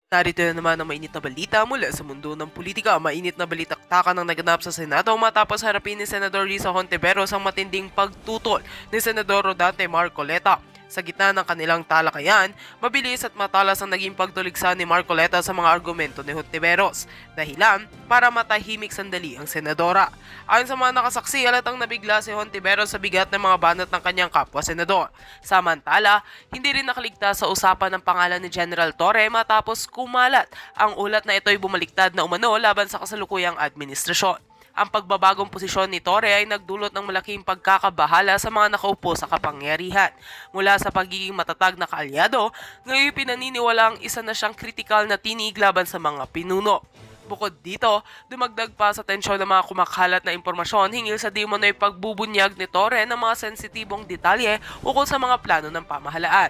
Narito na naman ang mainit na balita mula sa mundo ng politika. Mainit na balitaktakan ang naganap sa Senado matapos harapin ni Senador Risa Hontiveros ang matinding pagtutol ni Senador Rodante Marcoleta. Sa gitna ng kanilang talakayan, mabilis at matalas ang naging pagtuligsa ni Marcoleta sa mga argumento ni Hontiveros. Dahilan para matahimik sandali ang senadora. Ayon sa mga nakasaksi, halatang nabigla si Hontiveros sa bigat ng mga banat ng kanyang kapwa-senador. Samantala, hindi rin nakaligtas sa usapan ng pangalan ni General Torre matapos kumalat ang ulat na ito'y bumaliktad na umano laban sa kasalukuyang administrasyon. Ang pagbabagong posisyon ni Torre ay nagdulot ng malaking pagkakabahala sa mga nakaupo sa kapangyarihan. Mula sa pagiging matatag na kaalyado, ngayon pinaniniwala ang isa na siyang kritikal na tinig laban sa mga pinuno. Bukod dito, dumagdag pa sa tensyon ng mga kumakalat na impormasyon hinggil sa di umano'y pagbubunyag ni Torre ng mga sensitibong detalye ukol sa mga plano ng pamahalaan.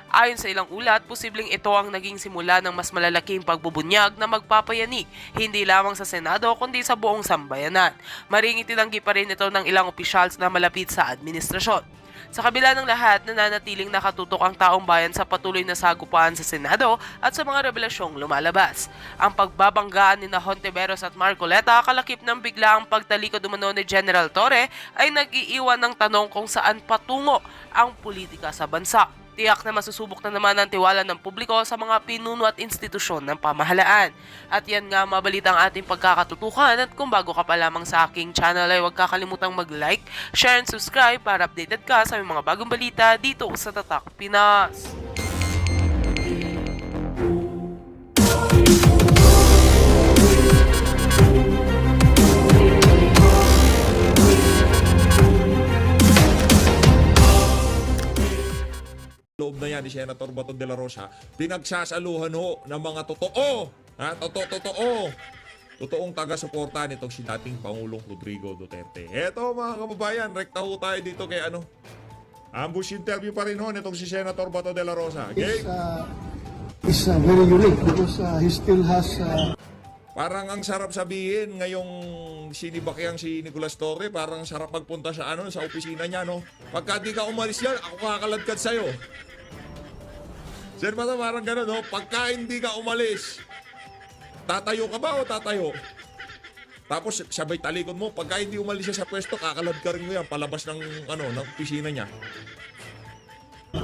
Ayon sa ilang ulat, posibleng ito ang naging simula ng mas malalaking pagbubunyag na magpapayanig hindi lamang sa Senado kundi sa buong sambayanan. Maring itinanggi pa rin ito ng ilang opisyals na malapit sa administrasyon. Sa kabila ng lahat, nananatiling nakatutok ang taong bayan sa patuloy na sagupaan sa Senado at sa mga revelasyong lumalabas. Ang pagbabanggaan ni Hontiveros at Marcoleta kalakip ng biglaang pagtalikod umano ni General Torre ay nag-iiwan ng tanong kung saan patungo ang politika sa bansa. Tiyak na masusubok na naman ang tiwala ng publiko sa mga pinuno at institusyon ng pamahalaan. At yan nga mabalita ang ating pagkakatutukan at kung bago ka pa lamang sa aking channel ay huwag kakalimutang mag-like, share and subscribe para updated ka sa mga bagong balita dito sa Tatak Pinas. Loob na yan ni Senator Bato de la Rosa, pinagsasaluhan ho ng mga totoo, totoong taga-suporta nitong si dating Pangulong Rodrigo Duterte. Eto mga kababayan, rekta ho tayo dito kay ambush interview pa rin ho nitong si Senator Bato de la Rosa. Okay? It's very unique because he still has... Parang ang sarap sabihin ngayong sinibakyang si Nicolas Torre, parang sarap magpunta sa sa opisina niya, no? Pagka di ka umalis yan, ako kakaladkad sa'yo. Sir Bato, parang gano'n, no? Pagka hindi ka umalis, tatayo ka ba o tatayo? Tapos sabay talikod mo, pagka hindi umalis siya sa pwesto, kakalad ka rin mo yan, palabas ng, ng opisina niya.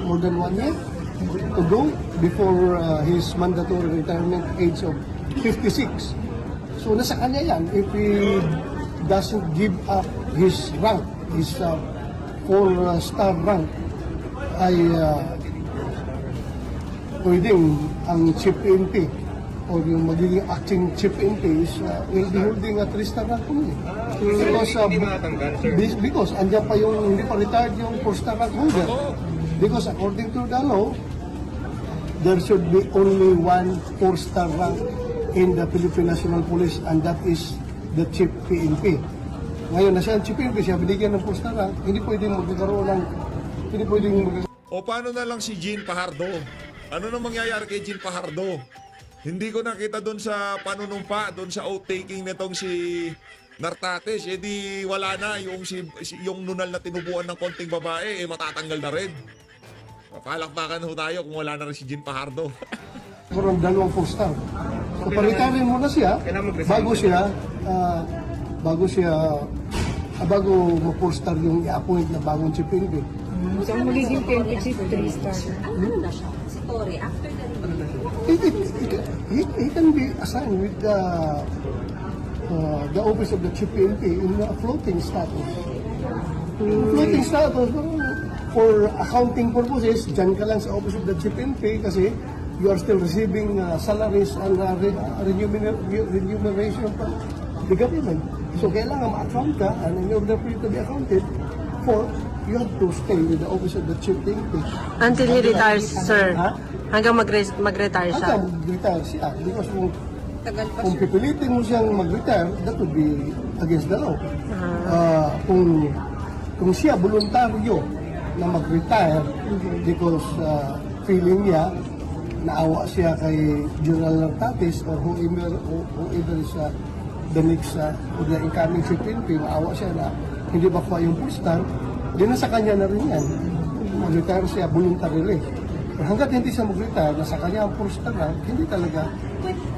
More than 1 year to go before his mandatory retirement age of 56. So nasa kanya yan if he doesn't give up his rank, his 4-star rank, ay pwedeng ang chief PNP or yung magiging acting chief PNP will be holding a 3-star rank only. Because andyan pa yung hindi pa retired yung 4-star rank holder. Because according to the law, there should be only one 4-star rank in the Philippine National Police, and that is the Chief PNP. Ngayon na siya ang Chief PNP, siya binigyan ng 4-star rank, hindi pwedeng magkakaroon O paano na lang si Jean Fajardo? Ano na mangyayari kay Jean Fajardo? Hindi ko nakita doon sa panunumpa, doon sa oath-taking nitong si Nartates, di wala na yung nunal na tinubuan ng konting babae, matatanggal na rin. Papalakpakan ho tayo kung wala na rin si Jean Fajardo. Karoon 2 4-star. So paritarin muna siya bago ma-4-star yung i-appoint na bagong Chief PNP. So, ang magiging PNP Chief 3-star. Ano na siya? Si Torre, after the review? He can be assigned with the office of the Chief PNP in a floating status. Floating status, for accounting purposes, dyan ka lang sa office of the Chief PNP kasi you are still receiving salaries and remuneration from the government. So kailangan ma-account ka, and in order for you to be accounted for, you have to stay with the office of the Chief PNP. Until he retires, sir. Hanggang mag-retire siya. Hanggang mag-retire siya. Because kung pipilitin mo siyang mag-retire, that would be against the law. Kung siya voluntaryo na mag-retire because feeling niya, naawa siya kay General Nartates or whoever is the next or the incoming Chief PNP, naawa siya na hindi ba kuha yung 4-star, di na sa kanya na rin yan. Mag-retire siya voluntarily. hanggat hindi siya mag-retire, na sa kanya ang 4-star rank, hindi talaga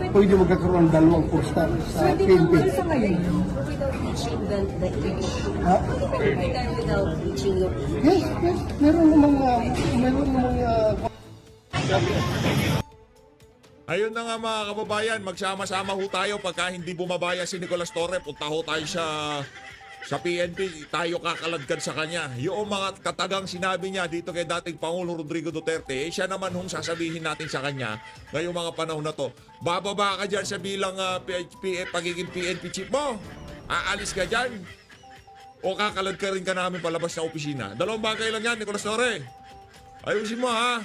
pwede magkakaroon ng dalawang 4-star sa Pwede PNP. naman sa ngayon without reaching the age. Ha? Pwede without reaching your Yes, yes. Meron namang Ayun na nga mga kababayan, magsama-sama ho tayo pagka hindi bumabaya si Nicolas Torre, punta ho tayo sa PNP, tayo kakaladkad sa kanya. Yung mga katagang sinabi niya dito kay dating Pangulo Rodrigo Duterte, siya naman hong sasabihin natin sa kanya ngayong mga panahon na to. Bababa ka dyan sa bilang pagiging PNP chief mo. Aalis ka dyan. O kakalad ka rin ka namin palabas ng opisina. Dalawang bagay lang yan, Nicolas Torre. Ayusin mo ha.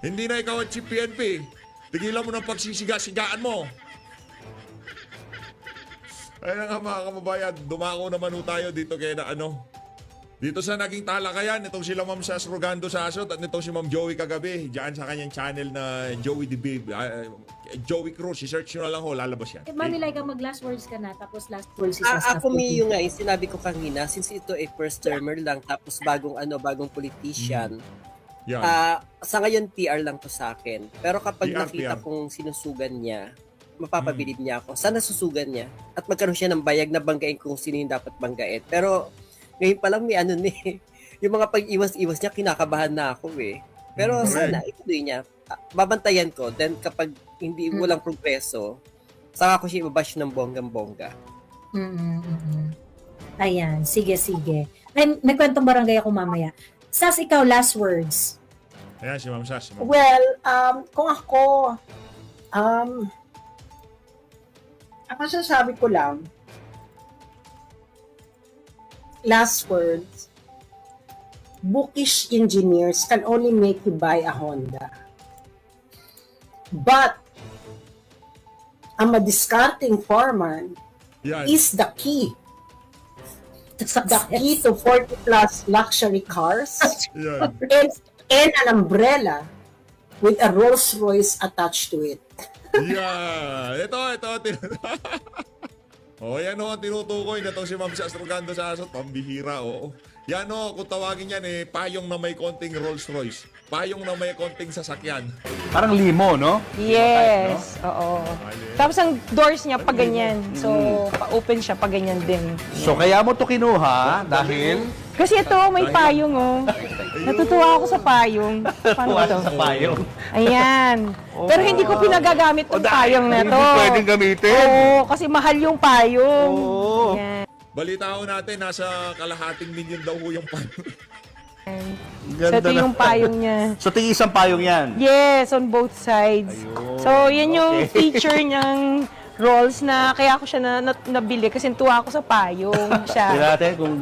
Hindi na ikaw ang chief PNP. Tigilan mo ng pagsisiga-sigaan mo. Ayun na nga mga kababayan, dumako naman ho tayo dito kaya na dito sa naging talakayan, itong sila Ma'am Sas Rogando Sasot at itong si Ma'am Joey kagabi, diyan sa kanyang channel na Joey the Babe, Joey Cruz, i-search nyo na lang ho, lalabas yan. Manila ka mag-last words ka na, tapos last words is Ako Mio nga, sinabi ko kanina, since ito ay first termer lang, tapos bagong politician, Yan. sa ngayon PR lang to sa akin. Pero kapag PR. nakita kong sinusugan niya, mapapabilib niya ako. Sana susugan niya at magkaroon siya ng bayag na banggain kung sino yung dapat banggain. Pero ngayon pa lang may yung mga pag-iwas-iwas niya, kinakabahan na ako eh. Pero sana, ituloy niya. Babantayan ko. Then kapag hindi walang progreso, saka ko siya ibabash ng bonggang-bongga. Ayan, sige. Ay, nagkwentong barangay ako mamaya. Sas, ikaw, last words. Ayan si Ma'am Sas. Ma'am. Well, kung ako sasabi ko lang, last words, bookish engineers can only make you buy a Honda. But, a madiscarding foreman Yan. is the key. The key to 40 plus luxury cars Yan. and an umbrella with a Rolls Royce attached to it. Yeah. Ito. Yan ho, tinutukoy na to si Ma'am Sas Rogando Sasot. Pambihira, oo. Yan ho, kung tawagin yan payong na may konting Rolls Royce. Payong na may konting sasakyan. Parang limo, no? Yes, oo. Tapos ang doors niya pa ganyan. So, pa-open siya pa ganyan din. So kaya mo to kinuha dahil Kasi ito, may payong, oh. Natutuwa ako sa payong. Paano puwasa ito? sa payong. Ayan. Pero hindi ko pinagagamit yung payong na to. Hindi pwedeng gamitin. Oo, kasi mahal yung payong. Oo. Ayan. Balita ho natin, nasa kalahating milyon daw ho yung payong. So, ito yung payong niya. So tingin isang payong yan. Yes, on both sides. Ayun. So, yan yung feature niyang rolls na kaya ako siya nabili kasi tuwa ako sa payong siya. Tingnan natin kung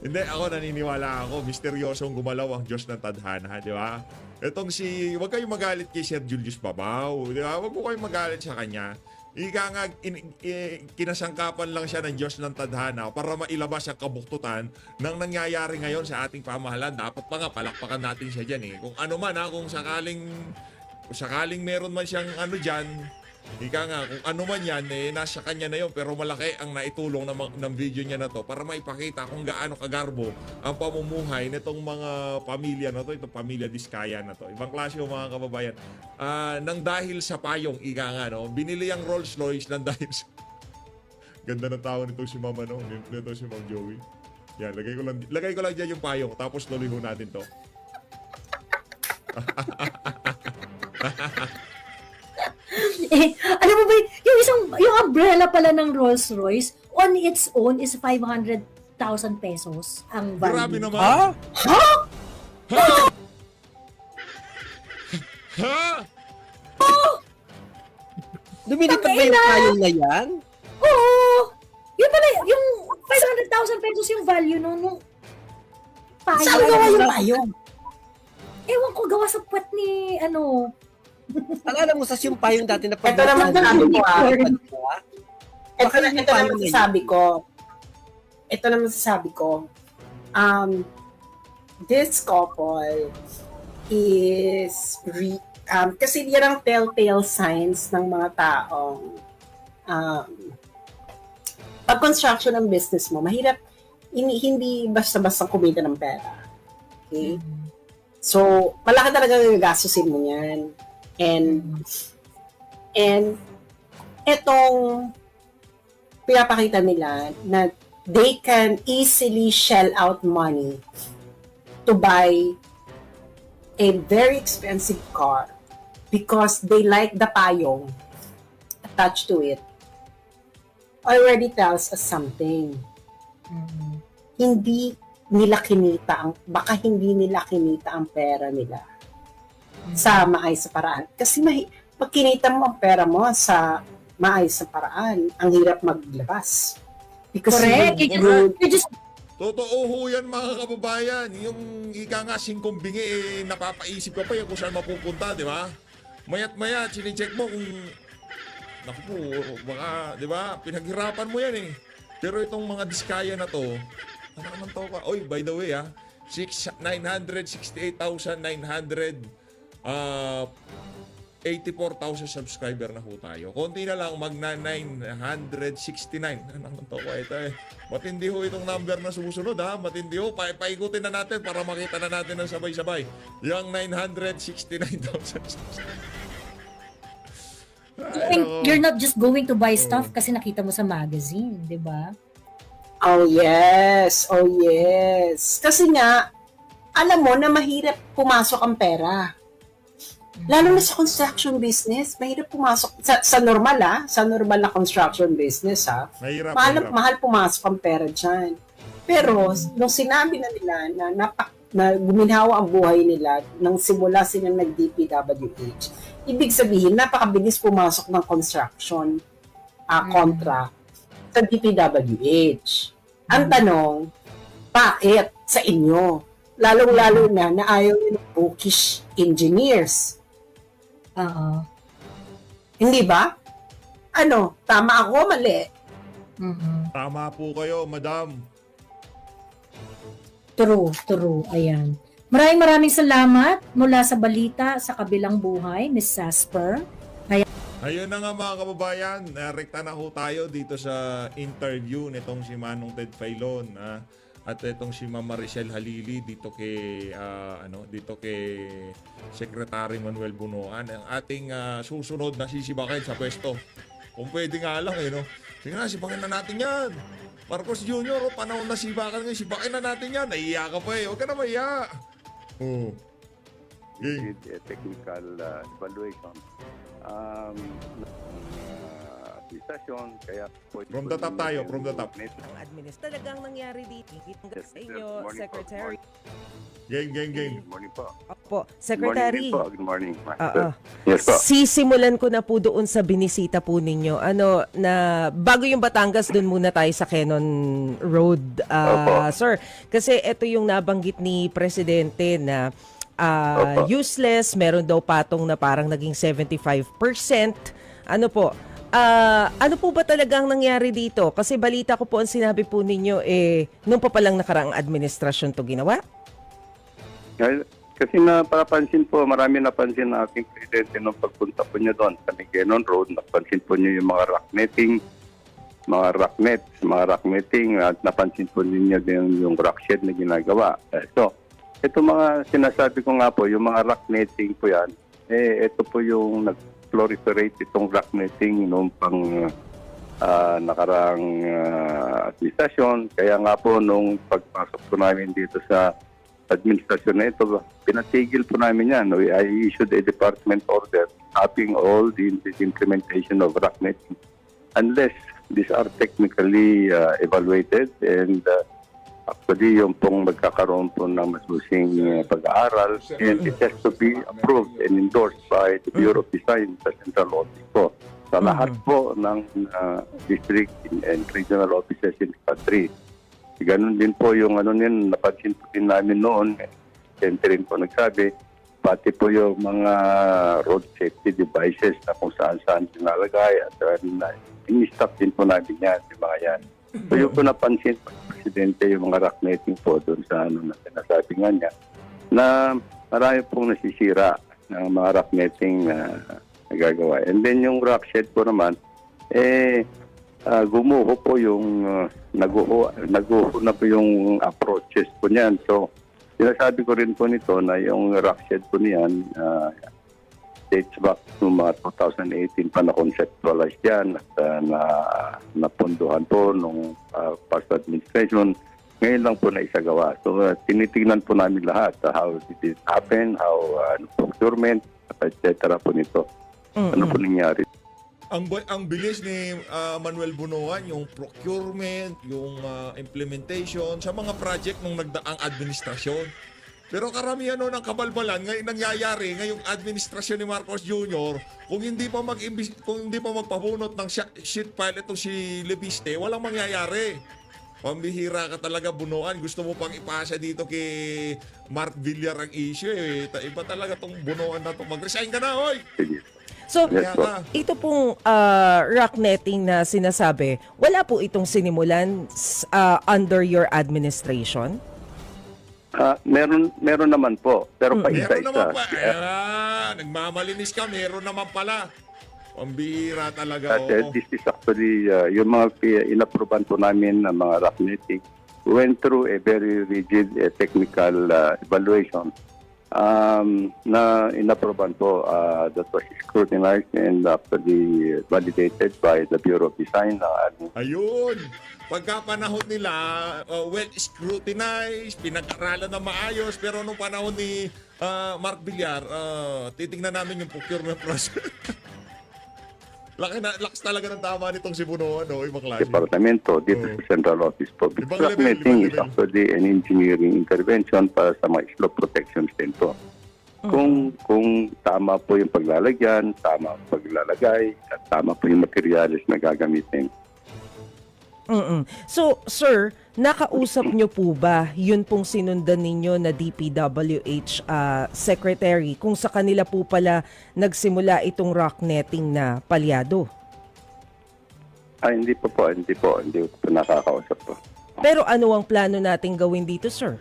Hindi, ako naniniwala ako. Misteryosong gumalaw ang Diyos ng tadhana, di ba? Itong huwag kayong magalit kay Sir Julius Babaw, di ba? Huwag mo kayong magalit sa kanya. Ika nga, kinasangkapan lang siya ng Diyos ng tadhana para mailabas ang kabuktutan ng nangyayari ngayon sa ating pamahalaan. Dapat pa nga, palakpakan natin siya dyan eh. Kung ano man kung sakaling meron man siyang dyan, ika nga, kung ano man yan, nasa kanya na yun. Pero malaki ang naitulong ng video niya na to para maipakita kung gaano kagarbo ang pamumuhay nitong mga pamilya na to, itong pamilya Diskaya na to. Ibang klase yung mga kababayan. Nang dahil sa payong, ika nga, no? Binili ang Rolls Royce nang dahil sa... Ganda ng tao nito si Mama, no? Nito si Ma'am Joey. Yan, lagay ko lang dyan yung payong, tapos tuloy ho natin to. Alam mo ba, yung umbrella pala ng Rolls Royce, on its own is 500,000 pesos ang value. Grabe naman. Ha? Ha? Lumilipad ba yung payong na yan? Oo! Yun pala, yung 500,000 pesos yung value nung payong. Saan gawa yung payong? Ewan ko, gawa sa puwet ni, Alala mo, yung payong dati na Ito naman sabi ko Ito naman sabi ko. This couple is kasi yan ang telltale signs ng mga taong pag construction ng business mo, mahirap hindi basta-basta kumita ng pera. Okay? So, malaki talaga yung gastusin mo yan. And etong pinapakita nila na they can easily shell out money to buy a very expensive car because they like the payong attached to it already tells us something. Hindi nila kinita baka hindi nila kinita ang pera nila sa maayos na paraan. Kasi pag kinita mo ang pera mo sa maayos na paraan, ang hirap maglabas. Because Correct. You just Totoo ho yan mga kababayan. Yung ika nga singkong bingi, napapaisip ka pa yung kung saan mapupunta, di ba? Mayat maya, chine-check mo kung naku po, baka, di ba? Pinaghirapan mo yan eh. Pero itong mga diskaya na to, ano naman to ka? Oy, by the way 84,000 subscriber na ho tayo. Konti na lang, magna 969. Ano naman to ka ito eh. Matindi ho itong number na susunod ha. Matindi ho. Paikutin na natin para makita na natin ng sabay-sabay. Yung 969,000 and you're not just going to buy stuff kasi nakita mo sa magazine, di ba? Oh yes. Kasi nga, alam mo na mahirap pumasok ang pera. Lalo na sa construction business, mahirap pumasok. Sa normal sa normal na construction business mahal pumasok ang pera dyan. Pero, nung sinabi na nila na guminhawa ang buhay nila nang simula silang nag-DPWH, ibig sabihin, napakabilis pumasok ng construction contract sa DPWH. Ang tanong, bakit sa inyo? Lalong-lalo na ayaw nyo ng bookish engineers. Hindi ba? Ano, tama ako, mali? Tama po kayo, madam. True. Ayan. Maraming salamat mula sa balita sa kabilang buhay, Miss Sasper. Ayun na nga mga kababayan, rekta na ho tayo dito sa interview nitong si Manong Ted Filon at itong si Ma'am Maricel Halili dito kay Secretary Manuel Bunuan, ang ating susunod na sisibakin sa pwesto. Kung pwede nga lang no. Sige na, sibakin na natin yan. Marcos Jr., panahon na sibakan ngayon, sibakin na natin yan. Naiiya ka pa huwag ka na maiya. Technical evaluation. Administrasyon, kaya from the top tayo, from the top. Talagang nangyari dito. Sa inyo, Secretary. Game. Good morning po. Opo, Secretary. Good morning. Yes po. Sisimulan ko na po doon sa binisita po ninyo. Na bago yung Batangas, doon muna tayo sa Quezon Road, sir. Kasi ito yung nabanggit ni Presidente na useless, meron daw patong na parang naging 75%. Ano po ba talagang nangyari dito? Kasi balita ko po ang sinabi po ninyo nung pa palang nakaraang administrasyon to ginawa. Kasi napapansin po, marami napansin na ating presidente nung pagpunta po niya doon sa Quezon Road, napansin po niyo yung mga rock netting, at napansin po niyo din yung rock shed na ginagawa. So, ito mga sinasabi ko nga po, yung mga rock netting po yan, ito po yung nag-proliferate itong rock netting noong pang nakaraang administrasyon. Kaya nga po nung pagpasok po namin dito sa administrasyon na ito, pinatigil po namin yan. I issued a department order stopping all the implementation of rock netting unless these are technically evaluated and actually yung pong magkakaroon po ng masusing pag-aaral, and it has to be approved and endorsed by the Bureau of Design sa Central Office po. Sa lahat po ng district and regional offices in the country. Ganun din po yung napansin po din namin noon, rin po nagsabi, pati po yung mga road safety devices na kung saan-saan sinalagay at in-stock din po namin yan, yung mga yan. So yung po napansin po ng Presidente, yung mga rock netting po doon sa na sinasabi nga niya, na marami pong nasisira ng mga rock netting na nagagawa. And then yung rock shed po naman, gumuho po yung naguho na po yung approaches po niyan. So sinasabi ko rin po nito na yung rockshed po niyan, dates back to mga 2018 pa na conceptualize yan at napunduhan po nung past administration. Ngayon lang po na isagawa. So tinitingnan po namin lahat how did it happen, how procurement, etc. po nito. Ano po nangyari? Ang bilis ni Manuel Bunuan, yung procurement, yung implementation sa mga project nung nagdaang administrasyon. Pero karamihan ng kabalbalan ngayon nangyayari ngayong administrasyon ni Marcos Jr. Kung hindi pa magpabunot ng sheet pile itong si Lebiste, walang mangyayari. Pambihira ka talaga, Bunuan. Gusto mo pang ipasa dito kay Mark Villar ang issue eh. Iba talaga tong Bunuan na to. Mag-resign ka na, hoy! So, Yes, po. ito pong rock netting na sinasabi, wala po itong sinimulan under your administration? Meron naman po, pero pa Meron naman pa. isa-isa. Nagmamalinis ka, meron naman pala. Pambihira talaga. At this is actually, yung mga inaproban po namin na mga rock netting went through a very rigid technical evaluation na inaproban po that was scrutinized and actually validated by the Bureau of Design. Ayun! Pagka panahon nila, well scrutinized, pinag-aralan na maayos, pero nung panahon ni Mark Villar, titingnan namin yung procurement process. Lakas talaga ng tama nitong si Bunuan, no? Ibang klase. Departamento dito sa Central Office po. Rock netting is actually an engineering intervention para sa mga slope protections din po. Kung tama po yung paglalagyan, tama ang paglalagay, at tama po yung materials na gagamitin. So, sir, nakausap nyo po ba yun pong sinundan ninyo na DPWH secretary kung sa kanila po pala nagsimula itong rock netting na palyado? Hindi po. Hindi ko po nakakausap po. Pero ano ang plano nating gawin dito, sir?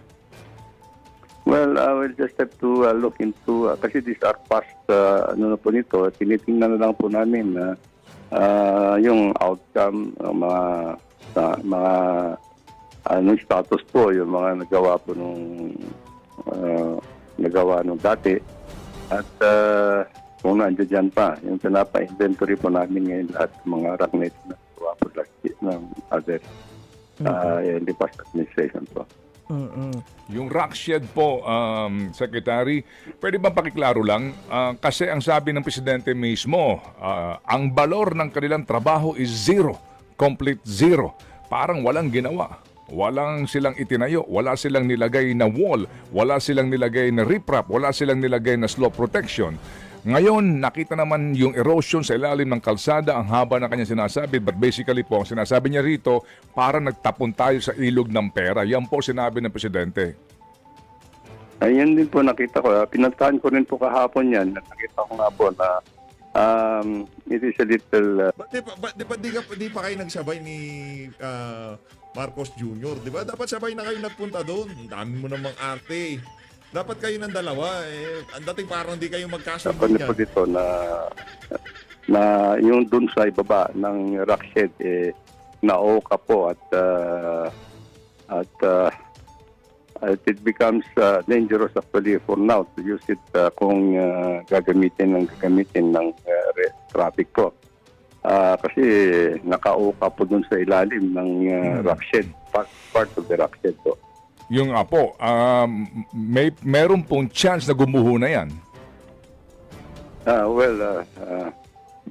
Well, I will just have to look into, kasi these are past, ano na po nito, tinitingnan na lang po namin na yung outcome ng mga anong status po, yung mga nagawa po nagawa nung dati. At kung nandiyan dyan pa, yung pinapa-inventory po namin ngayon lahat ng mga rocknet na nagawa po last year ng other in the past administration po. Yung rockshed po, Secretary, pwede ba pakiklaro lang? Kasi ang sabi ng Presidente mismo, ang balor ng kanilang trabaho is zero. Complete zero. Parang walang ginawa. Walang silang itinayo. Wala silang nilagay na wall. Wala silang nilagay na riprap. Wala silang nilagay na slope protection. Ngayon, nakita naman yung erosion sa ilalim ng kalsada, ang haba na kanya sinasabi. But basically po, ang sinasabi niya rito, parang nagtapon tayo sa ilog ng pera. Yan po sinabi ng Presidente. Ayun din po nakita ko. Pinuntahan ko rin po kahapon yan. Nakita ko nga po na it is a little... Di pa kayo nagsabay ni Marcos Jr., di ba? Dapat sabay na kayo nagpunta doon. Ang dami mo namang arte. Dapat kayo ng dalawa. Ang dating parang di kayo magkasundo niya. Dapat po dito na yung dun sa ibaba ng rockshed, na-oka po at it becomes dangerous actually for now to use it kung gagamitin ng traffic po. Kasi naka-oka po dun sa ilalim ng rockshed, part of the rockshed po. Yung apo, meron pong chance na gumuho na yan.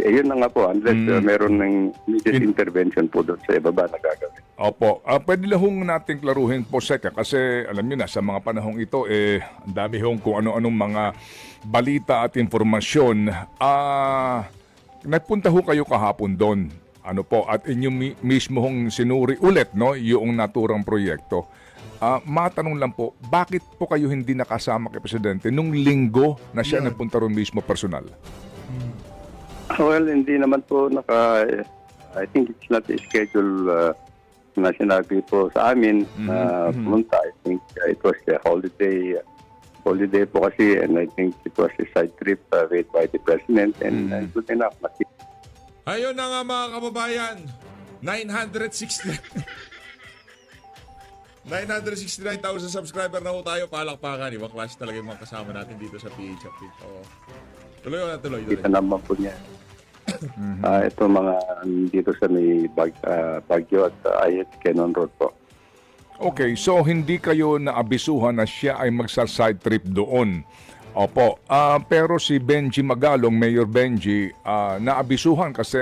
Yun na nga po, unless meron ng immediate intervention po doon sa ibaba na gagawin. Opo, pwede lang hong natin klaruhin po, Sek, kasi alam niyo na, sa mga panahong ito, ang dami hong kung ano-anong mga balita at informasyon. Nagpunta ho kayo kahapon doon, ano po, at inyong mismo hong sinuri ulit, no, yung naturang proyekto. Matanong lang po, bakit po kayo hindi nakasama kay Presidente nung linggo na siya nagpunta ron mismo personal? Well, hindi naman po I think it's not a schedule na sinabi po sa amin na pumunta. I think it was a holiday po kasi, and I think it was a side trip made by the President, and good enough. Ayun na nga mga kababayan, 960 969,000 subscriber na ho tayo. Palakpakan. Ibang klase talaga yung mga kasama natin dito sa PH Update. Oo. Tuloy na, tuloy. Kita naman po niya. Ito mga dito sa may Baguio at Ayet, Quezon Road po. Okay, so hindi kayo naabisuhan na siya ay magsa-side trip doon. Opo. Pero si Benji Magalong, Mayor Benji, naabisuhan kasi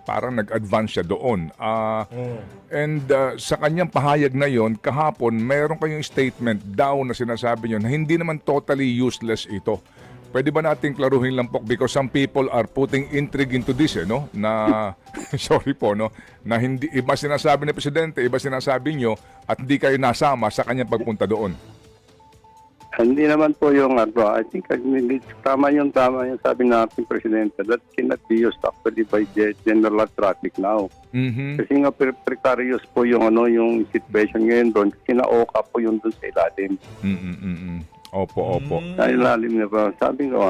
parang nag-advance siya doon. And sa kanyang pahayag na yon, kahapon, mayroon kayong statement daw na sinasabi niyo na hindi naman totally useless ito. Pwede ba natin klaruhin lang po because some people are putting intrigue into this, no? Na, sorry po, no? Na hindi, iba sinasabi ni Presidente, iba sinasabi nyo at hindi kayo nasama sa kanyang pagpunta doon. Hindi naman po yung I think tama yung sabi natin Presidente that cannot be used actually by the general traffic now. Kasi nga precarious po yung yung situation ngayon doon. Kinaoka po yung doon sa ilalim. Opo. Sa ilalim na ba? Sabi ko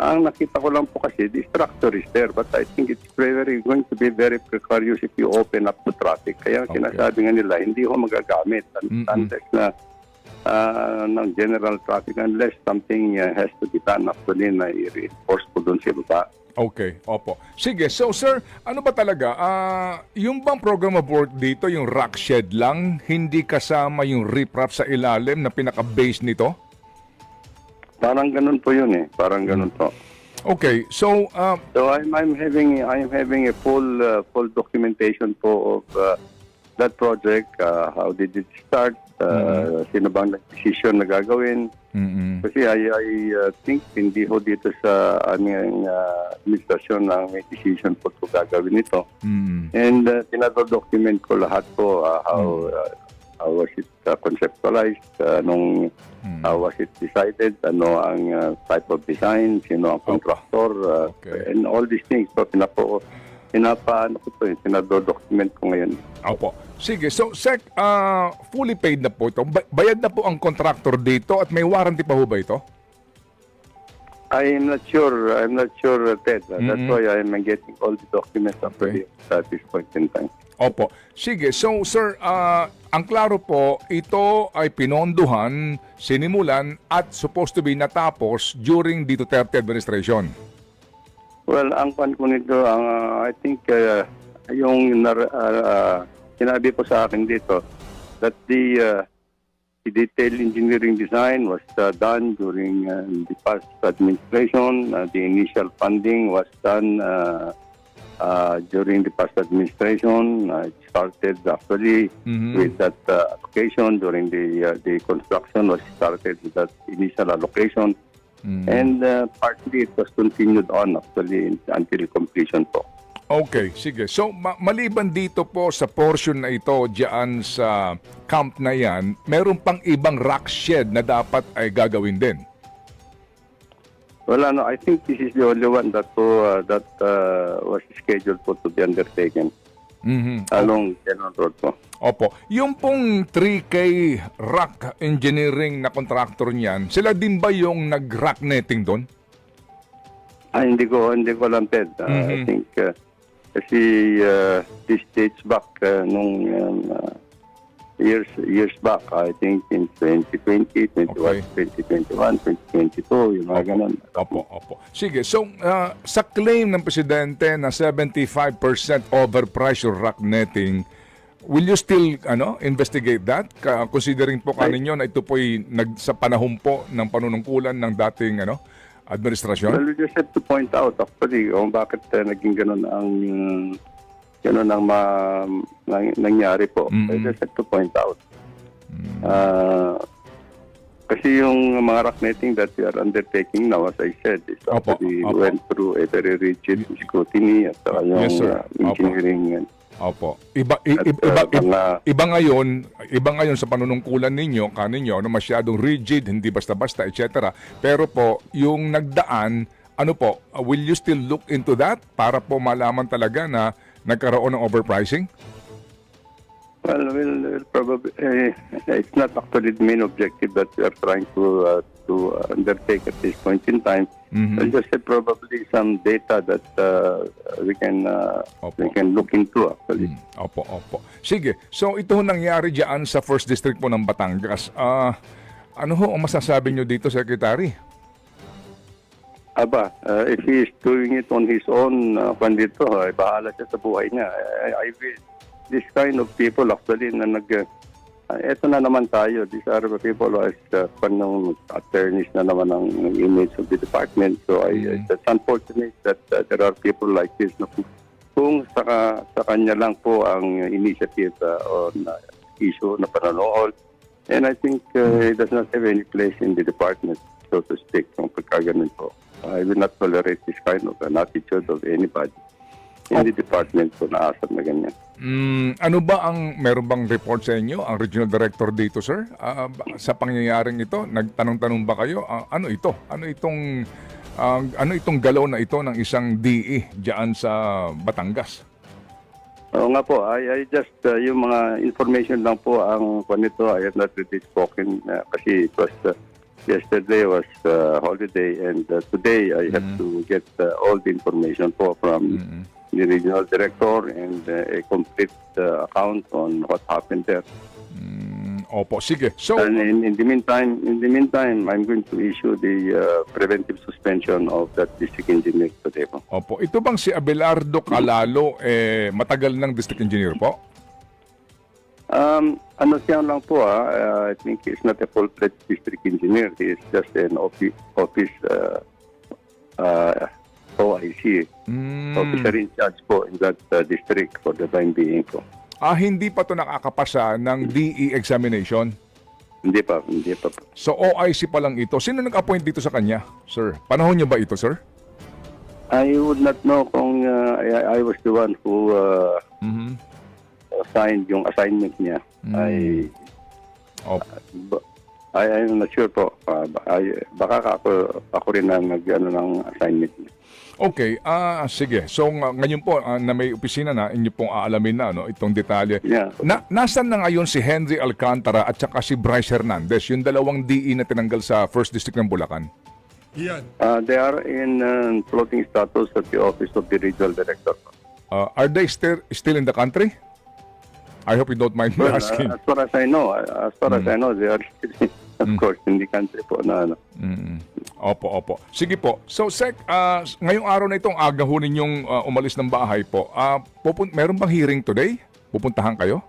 ang nakita ko lang po kasi the structure is there but I think it's going to be very precarious if you open up to traffic. Kaya sinasabi nga nila hindi ko magagamit unless na ng general traffic unless something has to be done actually na i-reinforce po doon sa baba. Okay, opo. Sige, so sir, ano ba talaga? Yung bang program of work dito, yung rock shed lang, hindi kasama yung riprap sa ilalim na pinaka-base nito? Parang ganun po yun eh. Parang ganun po. Okay, so I'm having a full documentation po of that project. How did it start? Sino bang decision na gagawin? Kasi I think hindi ho dito sa aming administrasyon ang may decision po ito gagawin ito. And tinado-document ko lahat po how was it conceptualized, how was it decided, ano ang type of design, sino ang contractor, and all these things. So tinado-document ko ngayon. Opo. Sige, so Sec, fully paid na po ito. Bayad na po ang contractor dito at may warranty pa ho ba ito? I'm not sure, Ted. That's why I'm getting all the documents at this point in time. Opo. Sige, so sir, ang klaro po, ito ay pinondohan, sinimulan at supposed to be natapos during the Duterte administration. Well, ang pan ko nito, I think yung sinabi po sa akin dito that the detailed engineering design was done during the past administration. The initial funding was done during the past administration. It started actually with that allocation during the construction was started with that initial allocation. And partly it was continued on actually until completion po. Okay, sige. So, maliban dito po sa portion na ito diyan sa camp na yan, meron pang ibang rock shed na dapat ay gagawin din. Well, I think this is the only one that was scheduled to be undertaken. Along Quezon Road po. Opo. Yung pong 3K rock engineering na contractor niyan, sila din ba yung nag-rock netting doon? Hindi ko lang, Ted. I think kasi this dates back nung years back, I think in 2020, 2021, 2022, yung mga ganun. Opo. Sige, so sa claim ng Presidente na 75% overpriced yung rock netting, will you still investigate that? Considering po kaninyo na ito po'y sa panahon po ng panunungkulan ng dating administrasyon? Well, we just have to point out actually kung bakit naging ganun ang nangyari po. We just have to point out. Kasi yung mga rock netting that we are undertaking now, as I said, is actually went through a very rigid scrutiny at yung engineering. Opo. Iba ngayon sa panunungkulan ninyo, kaninyo, masyadong rigid, hindi basta-basta, etc. Pero po, yung nagdaan, will you still look into that para po malaman talaga na nagkaroon ng overpricing? Well, probably, it's not actually the main objective that we are trying to to undertake at this point in time. I'll just say probably some data that we can look into actually. Opo. Sige, so ito ho nangyari dyan sa 1st District po ng Batangas. Ano ho ang masasabi nyo dito, Secretary? Aba, if he is doing it on his own, pandito, bahala siya sa buhay niya. I wish this kind of people actually na eto na naman tayo. These are the people as attorneys na naman ang image of the department. So it's unfortunate that there are people like this na kung sa kanya lang po ang initiative on issue na pananood. And I think it does not have any place in the department, so to speak, kung pagkaganon po. I will not tolerate this kind of an attitude of anybody in the department po na asap na ganyan. Ano ba meron bang report sa inyo, ang regional director dito, sir? Sa pangyayaring ito, nagtanong-tanong ba kayo? Ano ito? Ano itong galaw na ito ng isang DE diyan sa Batangas? Oo nga po, I just, yung mga information lang po ang nito, I have not really spoken kasi it was, yesterday was holiday and today I have to get all the information po from the regional director and a complete account on what happened there. Opo, sige. So, And in the meantime, I'm going to issue the preventive suspension of that district engineer today po. opo, ito bang si Abelardo Calalo matagal ng district engineer po? Ano siya lang po I think he's not a full-fledged district engineer. He is just an office OIC. Officer in charge po in that district for the time being po. Hindi pa to nakakapasa ng DE examination? Hindi pa po. So OIC pa lang ito. Sino nag-appoint dito sa kanya, sir? Panahon niyo ba ito, sir? I would not know kung I was the one who signed yung assignment niya. I'm not sure po. Baka ako rin ang nag-ano ng assignment niya. Okay, sige. So ngayon po na may opisina na, inyo pong aalamin na itong detalye. Yeah. Nasaan na ngayon si Henry Alcantara at saka si Bryce Hernandez, yung dalawang DE na tinanggal sa 1st District ng Bulacan? Yan. They are in floating status at the office of the regional director. Are they still in the country? I hope you don't mind me asking. As far as I know, they are still, of course, in the country po na ano. Opo. Sige po. So, Sec, ngayong araw na itong aga ho ninyong umalis ng bahay po, meron bang hearing today? Pupuntahan kayo?